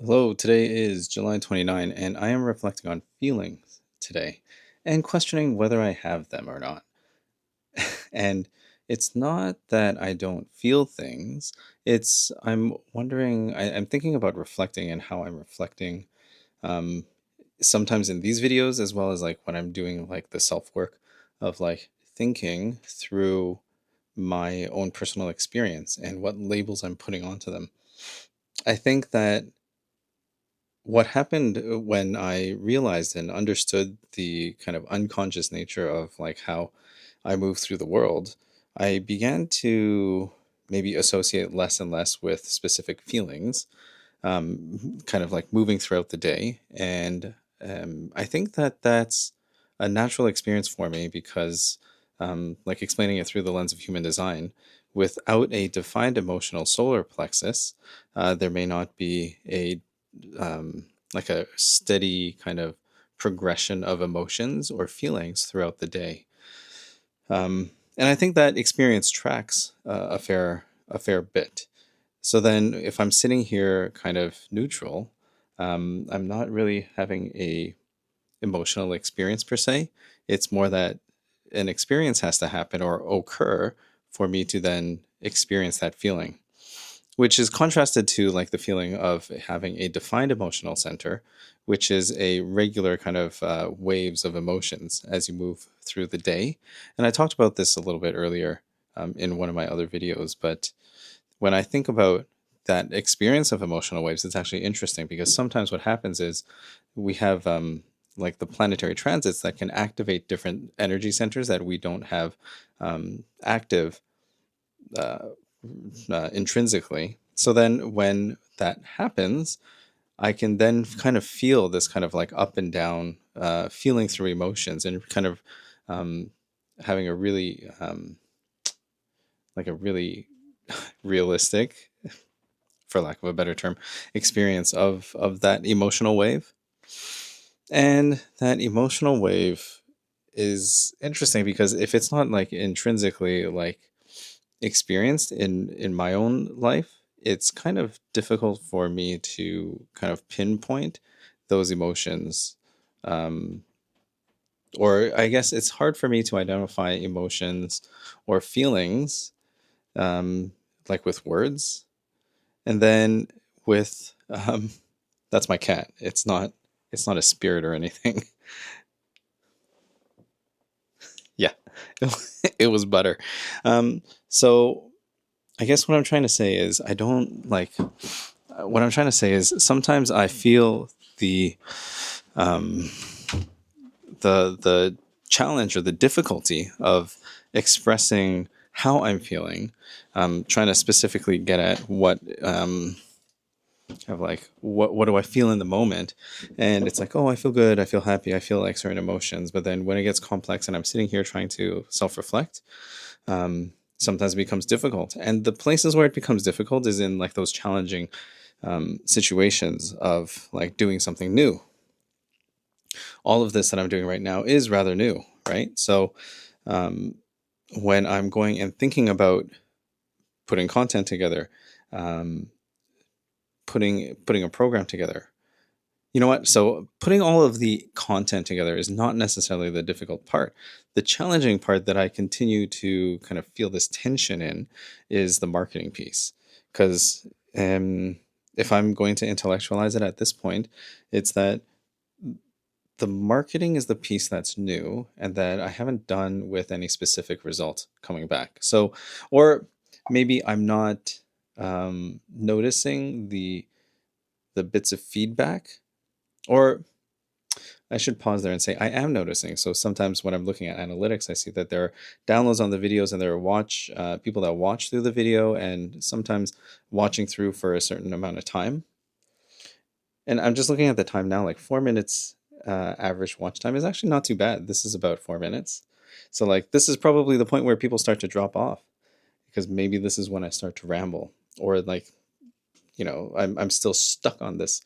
Hello, today is July 29, and I am reflecting on feelings today and questioning whether I have them or not. And it's not that I don't feel things, it's I'm wondering, I'm thinking about reflecting and how I'm reflecting um, sometimes in these videos, as well as like when I'm doing like the self work of like thinking through my own personal experience and what labels I'm putting onto them. I think that what happened when I realized and understood the kind of unconscious nature of like how I move through the world, I began to maybe associate less and less with specific feelings, kind of like moving throughout the day. And I think that that's a natural experience for me because, like explaining it through the lens of human design, without a defined emotional solar plexus, there may not be a like a steady kind of progression of emotions or feelings throughout the day. And I think that experience tracks a fair bit. So then, if I'm sitting here kind of neutral, I'm not really having a emotional experience per se. It's more that an experience has to happen or occur for me to then experience that feeling, which is contrasted to like the feeling of having a defined emotional center, which is a regular kind of waves of emotions as you move through the day. And I talked about this a little bit earlier in one of my other videos, but when I think about that experience of emotional waves, it's actually interesting because sometimes what happens is we have like the planetary transits that can activate different energy centers that we don't have active uh, intrinsically. So then when that happens, I can then kind of feel this kind of like up and down feeling through emotions and kind of um, having a really like a really realistic, for lack of a better term, experience of that emotional wave. And that emotional wave is interesting because if it's not like intrinsically like experienced in my own life, it's kind of difficult for me to kind of pinpoint those emotions. Um, or I guess it's hard for me to identify emotions or feelings like with words. And then with that's my cat. It's not a spirit or anything. Yeah, it was butter. So I guess what I'm trying to say is I don't like. What I'm trying to say is sometimes I feel the um, the challenge or the difficulty of expressing how I'm feeling. Trying to specifically get at what of like what do I feel in the moment, and it's like, oh, I feel good, I feel happy, I feel like certain emotions. But then when it gets complex and I'm sitting here trying to self reflect, sometimes it becomes difficult. And the places where it becomes difficult is in like those challenging situations of like doing something new. All of this that I'm doing right now is rather new, right? So um, when I'm going and thinking about putting content together, um, putting a program together, you know what? So putting all of the content together is not necessarily the difficult part. The challenging part that I continue to kind of feel this tension in is the marketing piece. Because if I'm going to intellectualize it at this point, it's that the marketing is the piece that's new and that I haven't done with any specific result coming back. So, or maybe I'm not noticing the bits of feedback, or I should pause there and say I am noticing. So sometimes when I'm looking at analytics, I see that there are downloads on the videos and there are watch people that watch through the video and sometimes watching through for a certain amount of time. And I'm just looking at the time now, like 4 minutes average watch time is actually not too bad. This is about 4 minutes. So like this is probably the point where people start to drop off because maybe this is when I start to ramble or like, I'm still stuck on this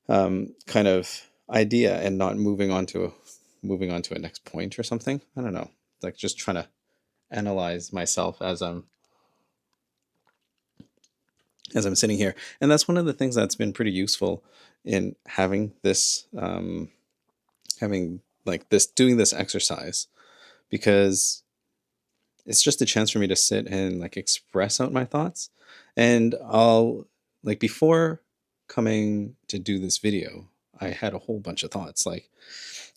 kind of idea and not moving on to a next point or something. I don't know. Like just trying to analyze myself as I'm as I'm sitting here. And that's one of the things that's been pretty useful in having this, having like this, doing this exercise, because it's just a chance for me to sit and like express out my thoughts. And I'll, like, before coming to do this video, I had a whole bunch of thoughts. Like,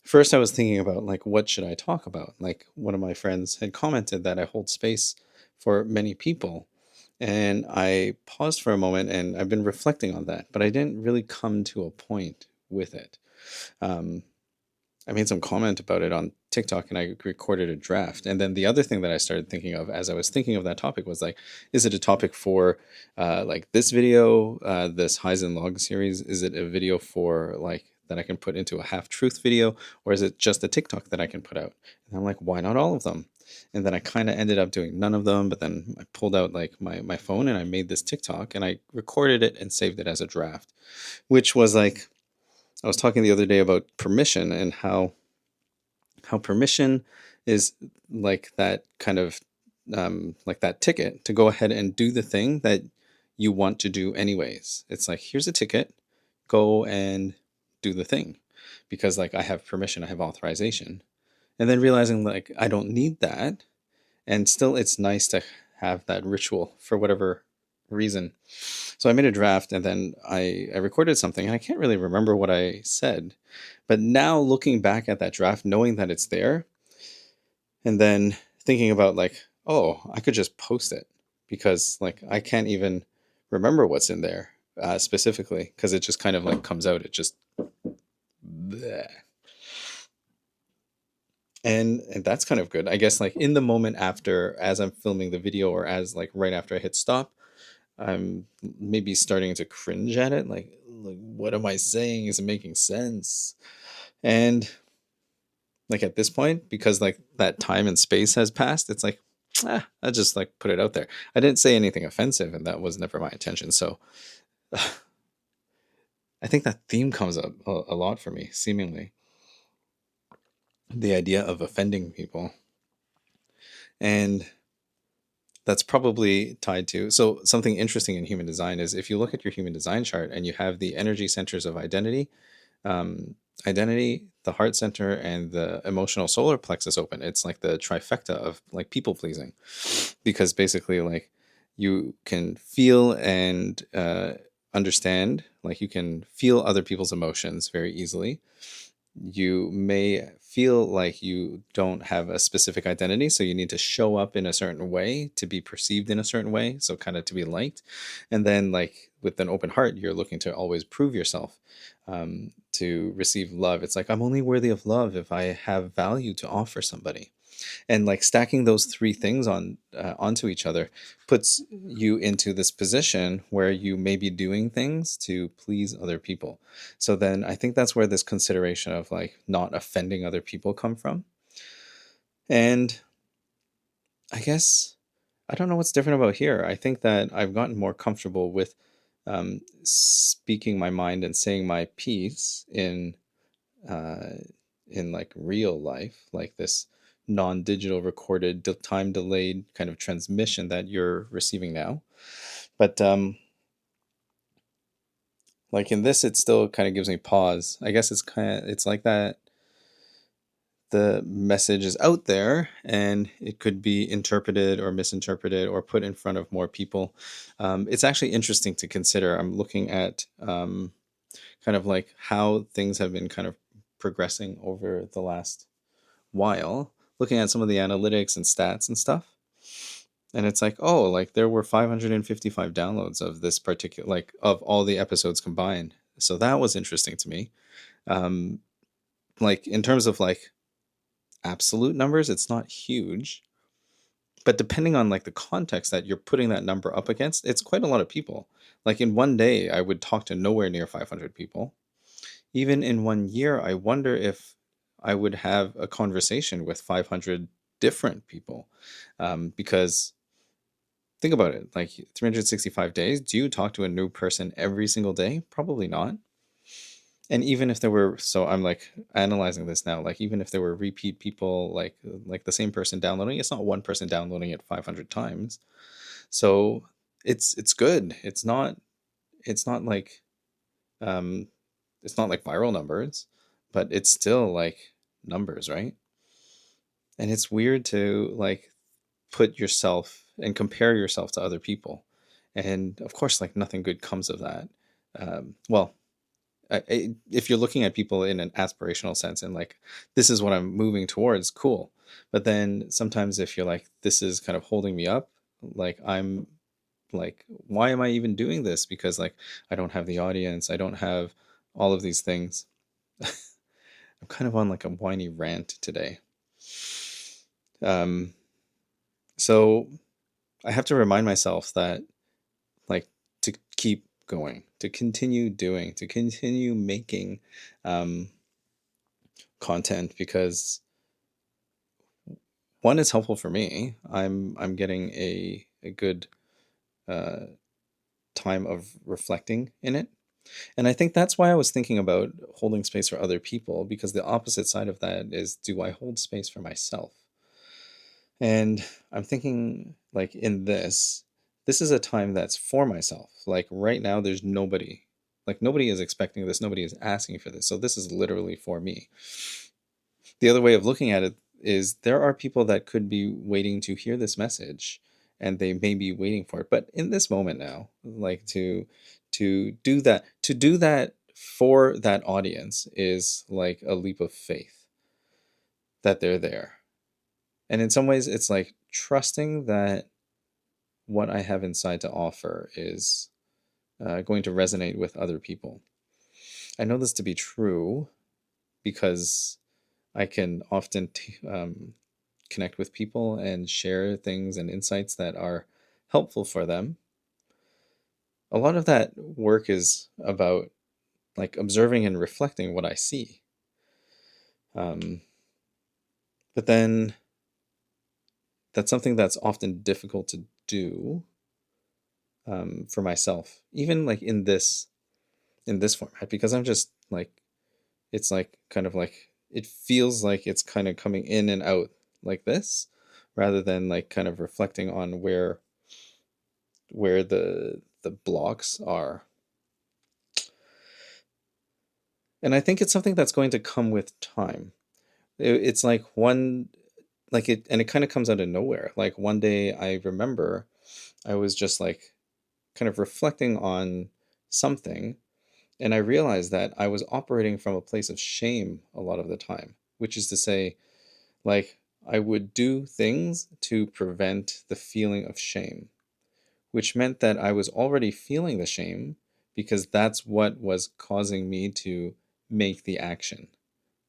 first I was thinking about like, what should I talk about? Like, one of my friends had commented that I hold space for many people. And I paused for a moment and I've been reflecting on that, but I didn't really come to a point with it. Um, I made some comment about it on TikTok and I recorded a draft. And then the other thing that I started thinking of as I was thinking of that topic was like, is it a topic for like this video, this highs and logs series? Is it a video for like that I can put into a half truth video, or is it just a TikTok that I can put out? And I'm like, why not all of them? And then I kind of ended up doing none of them, but then I pulled out like my phone and I made this TikTok and I recorded it and saved it as a draft, which was like, I was talking the other day about permission and how permission is like that kind of like that ticket to go ahead and do the thing that you want to do anyways. It's like, here's a ticket, go and do the thing, because like I have permission, I have authorization. And then realizing like I don't need that, and still it's nice to have that ritual for whatever reason. So I made a draft and then I recorded something and I can't really remember what I said. But now looking back at that draft, knowing that it's there, and then thinking about like, oh, I could just post it, because like I can't even remember what's in there specifically, because it just kind of like comes out. It just bleh. And that's kind of good. I guess like in the moment after, as I'm filming the video, or as like right after I hit stop, I'm maybe starting to cringe at it. Like, what am I saying? Is it making sense? And like at this point, because like that time and space has passed, it's like, I just like put it out there. I didn't say anything offensive, and that was never my intention. So I think that theme comes up a lot for me, seemingly. The idea of offending people. And that's probably tied to, so something interesting in human design is if you look at your human design chart and you have the energy centers of identity, um, the heart center, and the emotional solar plexus open. It's like the trifecta of like people pleasing, because basically like you can feel and understand, like you can feel other people's emotions very easily. You may feel like you don't have a specific identity, so you need to show up in a certain way to be perceived in a certain way, so kind of to be liked. And then like with an open heart, you're looking to always prove yourself, to receive love. It's like, I'm only worthy of love if I have value to offer somebody. And like stacking those three things onto each other puts you into this position where you may be doing things to please other people. So then I think that's where this consideration of like not offending other people come from. And I guess I don't know what's different about here. I think that I've gotten more comfortable with speaking my mind and saying my piece uh, in like real life, like this non-digital recorded time delayed kind of transmission that you're receiving now. But like in this, it still kind of gives me pause. I guess it's like that the message is out there and it could be interpreted or misinterpreted or put in front of more people. It's actually interesting to consider. I'm looking at kind of like how things have been kind of progressing over the last while, looking at some of the analytics and stats and stuff. And it's like, oh, like there were 555 downloads of this particular, like of all the episodes combined. So that was interesting to me. Um, like in terms of like absolute numbers, it's not huge, but depending on like the context that you're putting that number up against, it's quite a lot of people. Like in one day, I would talk to nowhere near 500 people. Even in one year, I wonder if I would have a conversation with 500 different people. Because think about it, like 365 days, do you talk to a new person every single day? Probably not. And even if there were, so I'm like analyzing this now, like even if there were repeat people, like the same person downloading, it's not one person downloading it 500 times. So it's good. It's not like um it's not like viral numbers, but it's still like numbers, right? And it's weird to like put yourself and compare yourself to other people. And of course, like nothing good comes of that. Well, if you're looking at people in an aspirational sense and like, this is what I'm moving towards, cool. But then sometimes if you're like, this is kind of holding me up, like I'm like, why am I even doing this? Because like, I don't have the audience, I don't have all of these things. I'm kind of on like a whiny rant today. Um, so I have to remind myself that like to keep going, to continue doing, to continue making um, content because one is helpful for me. I'm getting a good uh, time of reflecting in it, and I think that's why I was thinking about holding space for other people because the opposite side of that is, do I hold space for myself? And I'm thinking like in this is a time that's for myself. Like right now, there's nobody. Like nobody is expecting this. Nobody is asking for this. So this is literally for me. The other way of looking at it is there are people that could be waiting to hear this message and they may be waiting for it. But in this moment now, like to do that for that audience is like a leap of faith that they're there. And in some ways it's like trusting that what I have inside to offer is going to resonate with other people. I know this to be true because I can often connect with people and share things and insights that are helpful for them. A lot of that work is about like observing and reflecting what I see. Um, but then that's something that's often difficult to do for myself, even like in this format, because I'm just like it's like kind of like it feels like it's kind of coming in and out like this rather than like kind of reflecting on where the blocks are. And I think it's something that's going to come with time. It's like one like it and it kind of comes out of nowhere. Like one day I remember I was just like kind of reflecting on something and I realized that I was operating from a place of shame a lot of the time, which is to say, like, I would do things to prevent the feeling of shame, which meant that I was already feeling the shame because that's what was causing me to make the action,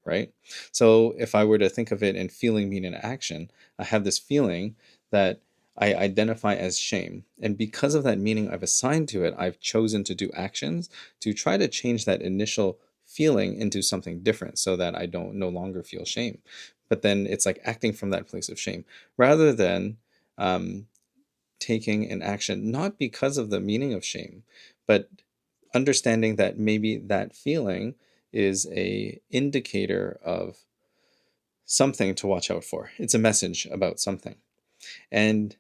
right? So if I were to think of it and feeling mean an action, I have this feeling that I identify as shame. And because of that meaning I've assigned to it, I've chosen to do actions to try to change that initial feeling into something different so that I don't no longer feel shame. But then it's like acting from that place of shame rather than um, taking an action, not because of the meaning of shame, but understanding that maybe that feeling is a indicator of something to watch out for. It's a message about something. And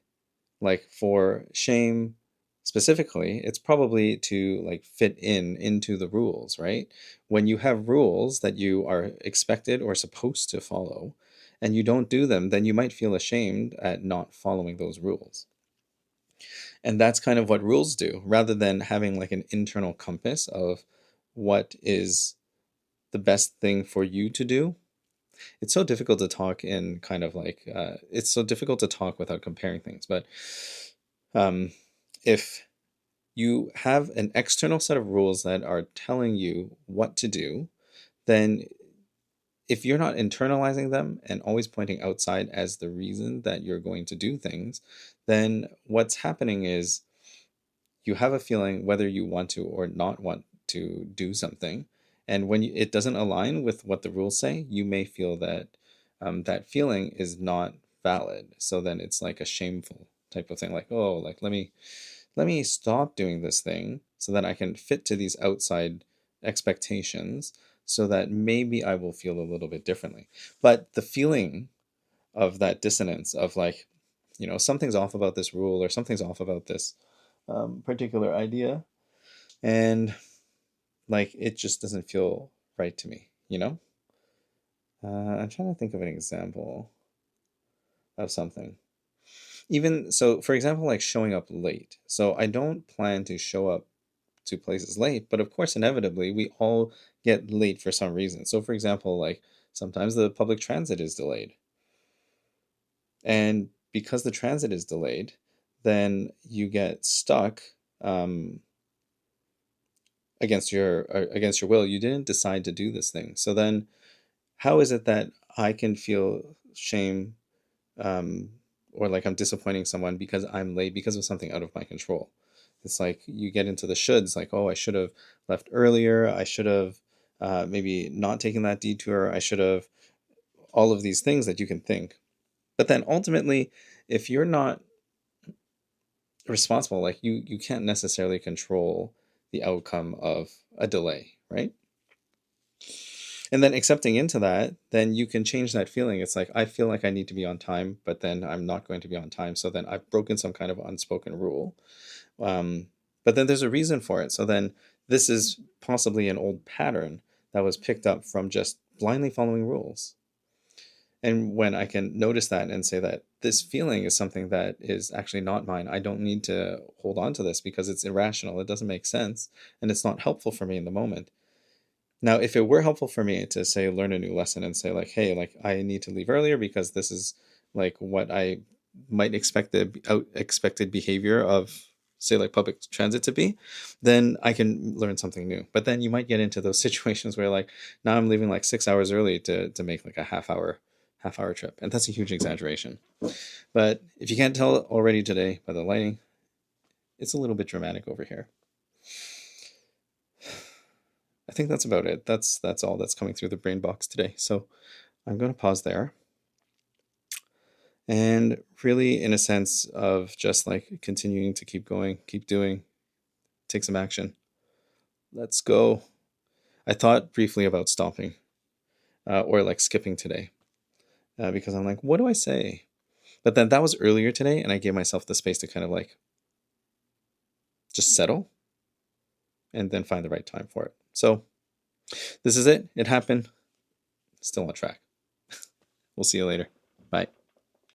like for shame specifically, it's probably to like fit into the rules, right? When you have rules that you are expected or supposed to follow and you don't do them, then you might feel ashamed at not following those rules. And that's kind of what rules do, rather than having like an internal compass of what is the best thing for you to do. It's so difficult to talk in kind of like, it's so difficult to talk without comparing things. But um, if you have an external set of rules that are telling you what to do, then if you're not internalizing them and always pointing outside as the reason that you're going to do things, then what's happening is you have a feeling whether you want to or not want to do something. And when it doesn't align with what the rules say, you may feel that that feeling is not valid. So then it's like a shameful type of thing, like, oh, like let me stop doing this thing so that I can fit to these outside expectations so that maybe I will feel a little bit differently. But the feeling of that dissonance of like, something's off about this rule or something's off about this particular idea, and like it just doesn't feel right to me, you know? I'm trying to think of an example of something. Even so, for example, like showing up late. So I don't plan to show up to places late, but of course, inevitably, we all get late for some reason. So, for example, like sometimes the public transit is delayed. And because the transit is delayed, then you get stuck um, against your will. You didn't decide to do this thing. So then, how is it that I can feel shame um, or like I'm disappointing someone because I'm late because of something out of my control? It's like you get into the shoulds, like, oh, I should have left earlier. I should have maybe not taken that detour. I should have all of these things that you can think. But then ultimately, if you're not responsible, like you can't necessarily control the outcome of a delay, right? And then accepting into that, then you can change that feeling. It's like I feel like I need to be on time, but then I'm not going to be on time, so then I've broken some kind of unspoken rule. um, but then there's a reason for it. So then this is possibly an old pattern that was picked up from just blindly following rules. And when I can notice that and say that this feeling is something that is actually not mine, I don't need to hold on to this because it's irrational, it doesn't make sense, and it's not helpful for me in the moment. Now, if it were helpful for me to say learn a new lesson and say like, hey, like I need to leave earlier because this is like what I might expect the expected behavior of say like public transit to be, then I can learn something new. But then you might get into those situations where like now I'm leaving like 6 hours early to make like a half hour trip. And that's a huge exaggeration. But if you can't tell already today by the lighting, it's a little bit dramatic over here. I think that's about it. That's all that's coming through the brain box today. So I'm going to pause there. And really, in a sense of just like continuing to keep going, keep doing, take some action. Let's go. I thought briefly about stopping or like skipping today because I'm like, what do I say? But then that was earlier today, and I gave myself the space to kind of like just settle and then find the right time for it. So this is it. It happened. Still on track. We'll see you later. Bye.